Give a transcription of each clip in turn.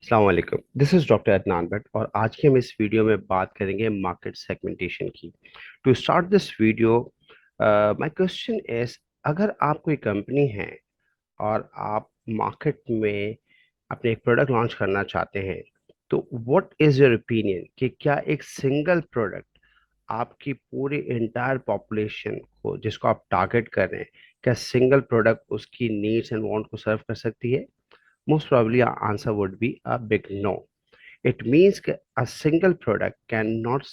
अस्सलाम वालेकुम। This is doctor Adnan Bhatt और आज की हम इस वीडियो में बात करेंगे मार्केट सेगमेंटेशन की। To start this video, my question is, अगर आप कोई कंपनी है और आप मार्केट में अपने एक प्रोडक्ट लॉन्च करना चाहते हैं, तो व्हाट इज़ योर ओपिनियन कि क्या एक सिंगल प्रोडक्ट आपकी पूरी इंटायर पॉपुलेशन को जिसको आप टारगेट कर रहे हैं, क्या सिंगल प्रोडक्ट उसकी नीड्स एंड वांट को सर्व कर सकती है? Most probably our answer would be a big no. It means that a single product cannot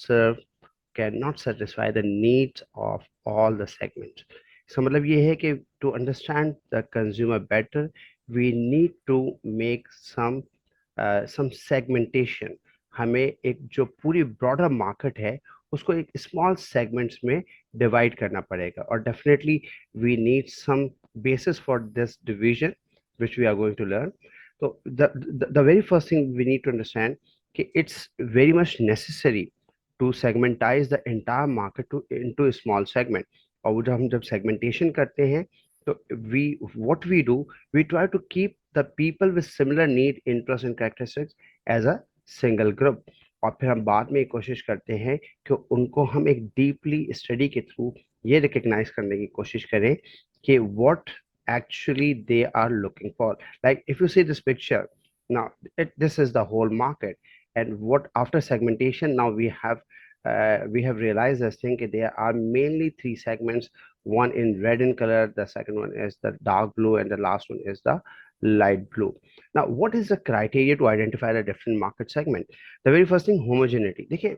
satisfy the needs of all the segments. इसका मतलब ये है कि to understand the consumer better, we need to make some segmentation. हमें एक जो पूरी broader market है उसको एक small segments में divide करना पड़ेगा और definitely we need some basis for this division which we are going to learn. So the very first thing we need to understand कि it's very much necessary to segmentize the entire market to into a small segment. और वो जब segmentation करते हैं तो what we do, we try to keep the people with similar need, interest and characteristics as a single group. और फिर हम बाद में कोशिश करते हैं कि उनको हम एक डीपली स्टडी के थ्रू ये रिकग्नाइज करने की कोशिश करें कि what actually they are looking for. Like if you see this picture, now this is the whole market, and what after segmentation now we have realized this thing that there are mainly three segments. One in red in color, the second one is the dark blue, and the last one is the light blue. Now, what is the criteria to identify the different market segment? The very first thing, homogeneity. देखिए,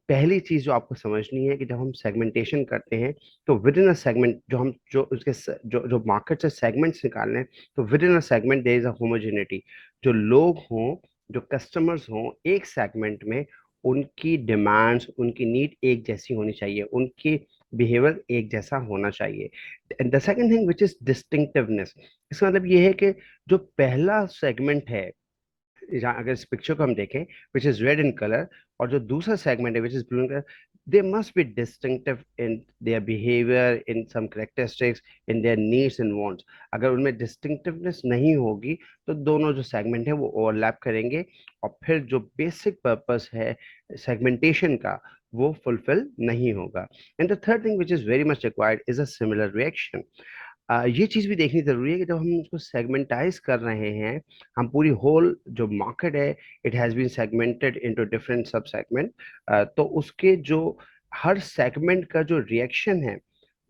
पहली चीज जो आपको समझनी है कि जब हम सेगमेंटेशन करते हैं तो विद इन अ सेगमेंट जो उसके जो मार्केट से सेगमेंट्स निकालने हैं, तो within a segment there is a homogeneity. जो लोग हों, जो कस्टमर्स हों एक सेगमेंट में, उनकी डिमांड्स, उनकी नीड एक जैसी होनी चाहिए, उनकी बिहेवियर एक जैसा होना चाहिए। The second thing which is distinctiveness. इसका मतलब ये है कि जो पहला सेगमेंट है, अगर इस पिक्चर को हम देखें, which is red in colour, और जो दूसरा सेगमेंट है which is blue in colour, they must be distinctive in their behaviour, in some characteristics, in their needs and wants. अगर उनमें डिस्टिंक्टिवनेस नहीं होगी तो दोनों जो सेगमेंट है वो ओवरलैप करेंगे और फिर जो बेसिक पर्पस है सेगमेंटेशन का वो फुलफिल नहीं होगा। And the third thing which is very much required is a similar reaction. ये चीज भी देखनी जरूरी है कि जब हम उसको सेगमेंटाइज कर रहे हैं, हम पूरी होल जो मार्केट है, it has been segmented into different sub segment, तो उसके जो हर सेगमेंट का जो रिएक्शन है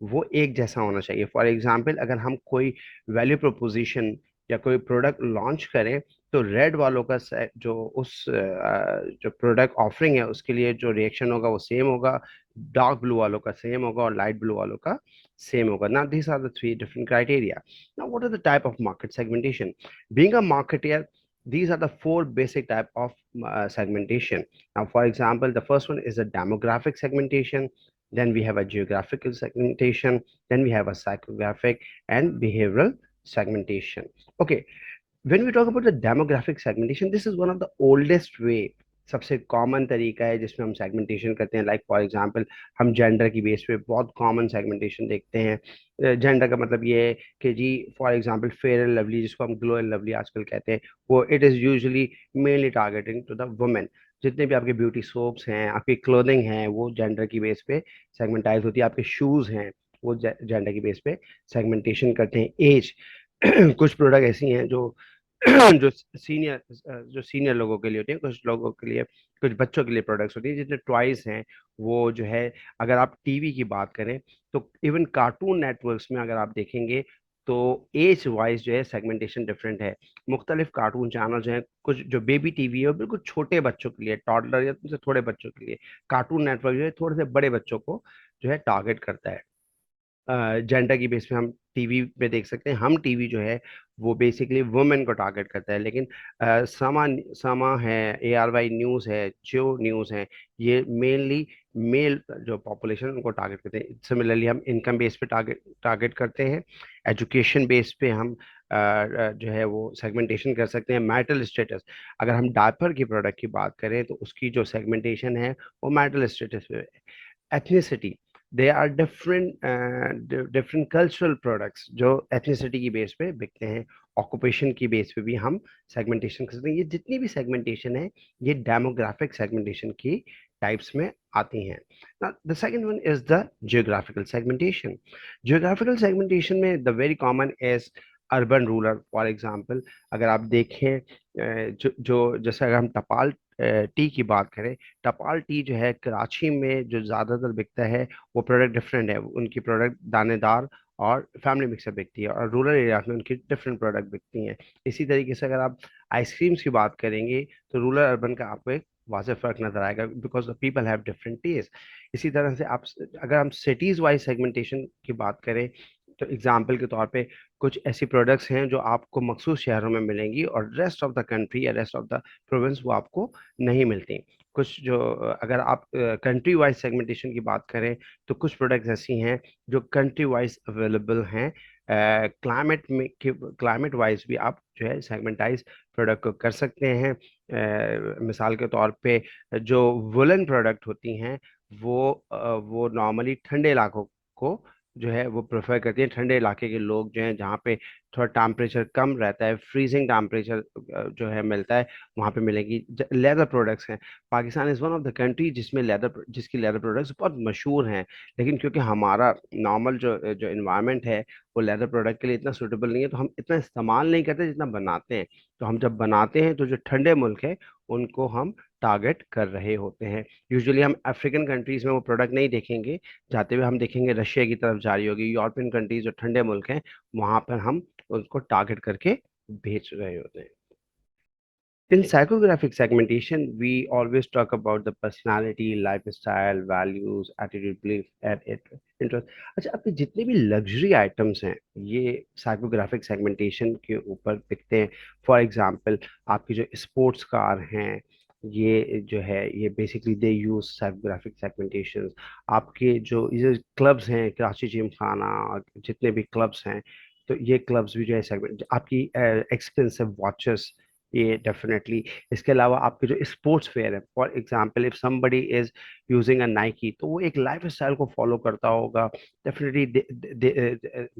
वो एक जैसा होना चाहिए। फॉर एग्जांपल, अगर हम कोई वैल्यू प्रोपोजिशन या कोई प्रोडक्ट लॉन्च करें, तो रेड वालों का जो जो प्रोडक्ट ऑफरिंग है उसके लिए जो रिएक्शन होगा वो सेम होगा, डार्क ब्लू वालों का सेम होगा और लाइट ब्लू वालों का same होगा। Now these are the three different criteria. Now what are the type of market segmentation? Being a marketer, these are the four basic type of segmentation. Now for example, the first one is a demographic segmentation, then we have a geographical segmentation, then we have a psychographic and behavioral segmentation. Okay, when we talk about the demographic segmentation, this is one of the oldest way, सबसे common तरीका है जिसमें हम segmentation करते हैं। Like for example, हम gender की base पे बहुत कॉमन सेगमेंटेशन देखते हैं। जेंडर का मतलब ये है कि जी, for example Fair and Lovely, जिसको हम ग्लो एंड लवली आजकल कहते हैं, वो it is usually mainly targeting to the women. जितने भी आपके ब्यूटी सोप्स हैं, आपकी क्लोथिंग हैं, वो जेंडर की बेस पे सेगमेंटाइज होती है। आपके शूज़ हैं, वो जेंडर की बेस पे सेगमेंटेशन करते हैं। एज कुछ प्रोडक्ट ऐसी हैं जो जो सीनियर लोगों के लिए होती है, कुछ लोगों के लिए, कुछ बच्चों के लिए प्रोडक्ट्स होती है। जितने टॉयज हैं वो जो है, अगर आप टीवी की बात करें तो इवन कार्टून नेटवर्क्स में अगर आप देखेंगे तो एज वाइज जो है सेगमेंटेशन डिफरेंट है। मुख्तलिफ कार्टून चैनल जो है, कुछ जो बेबी टीवी है वो बिल्कुल छोटे बच्चों के लिए, टॉडलर या उनसे थोड़े बच्चों के लिए। कार्टून नेटवर्क जो है थोड़े से बड़े बच्चों को जो है टारगेट करता है। जेंडर की बेस पे हम टीवी पे देख सकते हैं, हम टीवी जो है वो बेसिकली वुमेन को टारगेट करता है। लेकिन समा समा है, ARY न्यूज़ है, जियो न्यूज़ है, ये मेनली मेल जो पॉपुलेशन उनको टारगेट करते हैं। सिमिलरली हम इनकम बेस पे टारगेट करते हैं। एजुकेशन बेस पे हम जो है वो सेगमेंटेशन कर सकते हैं। मैरिटल स्टेटस, अगर हम डायपर की प्रोडक्ट की बात करें तो उसकी जो सेगमेंटेशन है वो मैरिटल स्टेटस पे। Ethnicity, they are different cultural products जो एथनिसिटी की बेस पे बिकते हैं, ऑक्यूपेशन की बेस पे भी हम सेगमेंटेशन कर सकते हैं। ये जितनी भी सेगमेंटेशन है ये डेमोग्राफिक सेगमेंटेशन की टाइप्स में आती हैं। The second one is the geographical segmentation. Geographical segmentation में the very common is urban rural. For example अगर आप देखें जो जैसे अगर हम टपाल टी की बात करें, टपाल टी जो है कराची में जो ज़्यादातर बिकता है वो प्रोडक्ट डिफरेंट है, उनकी प्रोडक्ट दानेदार और फैमिली मिक्सर बिकती है, और रूरल एरियाज में उनकी डिफरेंट प्रोडक्ट बिकती हैं। इसी तरीके से अगर आप आइसक्रीम्स की बात करेंगे तो रूरल अर्बन का आपको एक वाज़ेह फर्क नजर आएगा, because the people have different taste. इसी तरह से आप अगर हम सिटीज वाइज सेगमेंटेशन की बात करें तो एग्जाम्पल के तौर पे कुछ ऐसी प्रोडक्ट्स हैं जो आपको मखसूस शहरों में मिलेंगी और रेस्ट ऑफ द कंट्री या रेस्ट ऑफ द प्रोविंस वो आपको नहीं मिलती। कुछ जो अगर आप कंट्री वाइज सेगमेंटेशन की बात करें तो कुछ प्रोडक्ट्स ऐसी हैं जो कंट्री वाइज अवेलेबल हैं। क्लाइमेट वाइज भी आप जो है सेगमेंटाइज प्रोडक्ट को कर सकते हैं। मिसाल के तौर पे जो वुलन प्रोडक्ट होती हैं वो नॉर्मली ठंडे इलाकों को जो है वो प्रेफर करती हैं। ठंडे इलाके के लोग जो हैं जहाँ पे थोड़ा टेम्परेचर कम रहता है, फ्रीजिंग टेम्परेचर जो है मिलता है, वहाँ पे मिलेगी। लेदर प्रोडक्ट्स हैं, Pakistan is one of the country जिसकी लेदर प्रोडक्ट्स बहुत मशहूर हैं, लेकिन क्योंकि हमारा नॉर्मल जो जो इन्वायरमेंट है वो लेदर प्रोडक्ट के लिए इतना सूटेबल नहीं है, तो हम इतना इस्तेमाल नहीं करते जितना बनाते हैं। तो हम जब बनाते हैं तो जो ठंडे मुल्क है उनको हम टारगेट कर रहे होते हैं। यूजुअली हम अफ्रीकन कंट्रीज में वो प्रोडक्ट नहीं देखेंगे जाते हुए, हम देखेंगे रशिया की तरफ जारी होगी। यूरोपियन कंट्रीज जो ठंडे मुल्क हैं वहां पर हम उसको टारगेट करके बेच रहे होते हैं। In psychographic segmentation, we always talk about the personality, lifestyle, values, attitude, belief, and interest. अच्छा, आपके जितने भी लग्जरी आइटम्स हैं ये साइकोग्राफिक सेगमेंटेशन के ऊपर दिखते हैं। फॉर एग्जांपल आपकी जो स्पोर्ट्स कार हैं ये जो है ये basically they use psychographic segmentation. आपके जो ये क्लब्स हैं कराची जिम खाना और जितने भी क्लब्स हैं तो ये क्लब्स भी जो है सेगमेंट। आपकी एक्सपेंसिव वॉचेस ये डेफिनेटली। इसके अलावा आपके जो स्पोर्ट्स वेयर है, for example if somebody is using a Nike तो वो एक लाइफ स्टाइल को फॉलो करता होगा। डेफिनेटली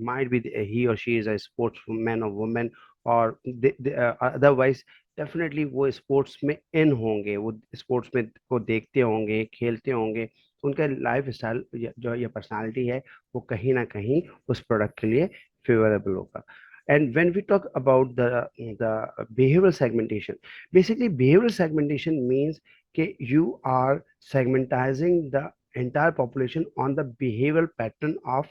माइट बी ही और she is a sports man और वुमेन, और अदरवाइज डेफिनेटली वो स्पोर्ट्स में इन होंगे, वो स्पोर्ट्स में को देखते होंगे, खेलते होंगे। उनका लाइफ स्टाइल जो ये पर्सनालिटी है वो कहीं ना कहीं उस प्रोडक्ट के लिए फेवरेबल होगा। And when we talk about the behavioral segmentation, basically behavioral segmentation means that you are segmentizing the entire population on the behavioral pattern of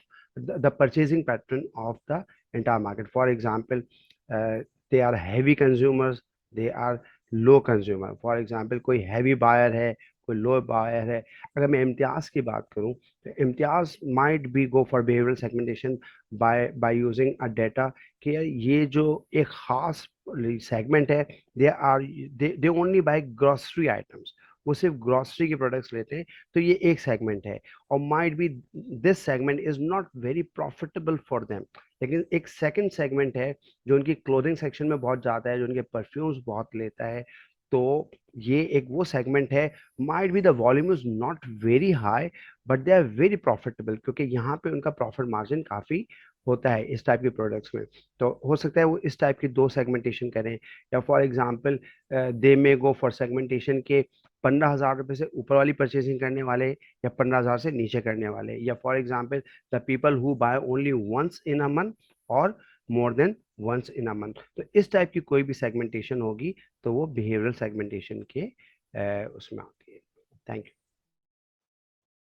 the purchasing pattern of the entire market. For example, uh, they are heavy consumers, they are low consumer. For example कोई heavy buyer है, कोई लो buyer है। अगर मैं इम्तियाज की बात करूं तो Imtiaz might be go for behavioural segmentation by using a data कि यार ये जो एक खास सेगमेंट है, they only by grocery items, वो सिर्फ ग्रोसरी के प्रोडक्ट्स लेते हैं। तो ये एक सेगमेंट है, और might be this segment is not very profitable for them. लेकिन एक सेकंड सेगमेंट है जो उनकी क्लोथिंग सेक्शन में बहुत जाता है, जो उनके परफ्यूम्स बहुत लेता है। तो ये एक वो सेगमेंट है, might be the volume is not very high but they are very profitable, क्योंकि यहाँ पे उनका प्रॉफिट मार्जिन काफी होता है इस टाइप के प्रोडक्ट्स में। तो हो सकता है वो इस टाइप की दो सेगमेंटेशन करें, या for example they may go for segmentation के 15,000 रुपये से ऊपर वाली परचेसिंग करने वाले या 15,000 से नीचे करने वाले, या for example the people who buy only once in a month और more than once in a month. तो इस टाइप की कोई भी सेगमेंटेशन होगी तो वो बिहेवियरल सेगमेंटेशन के उसमें आती है। Thank you.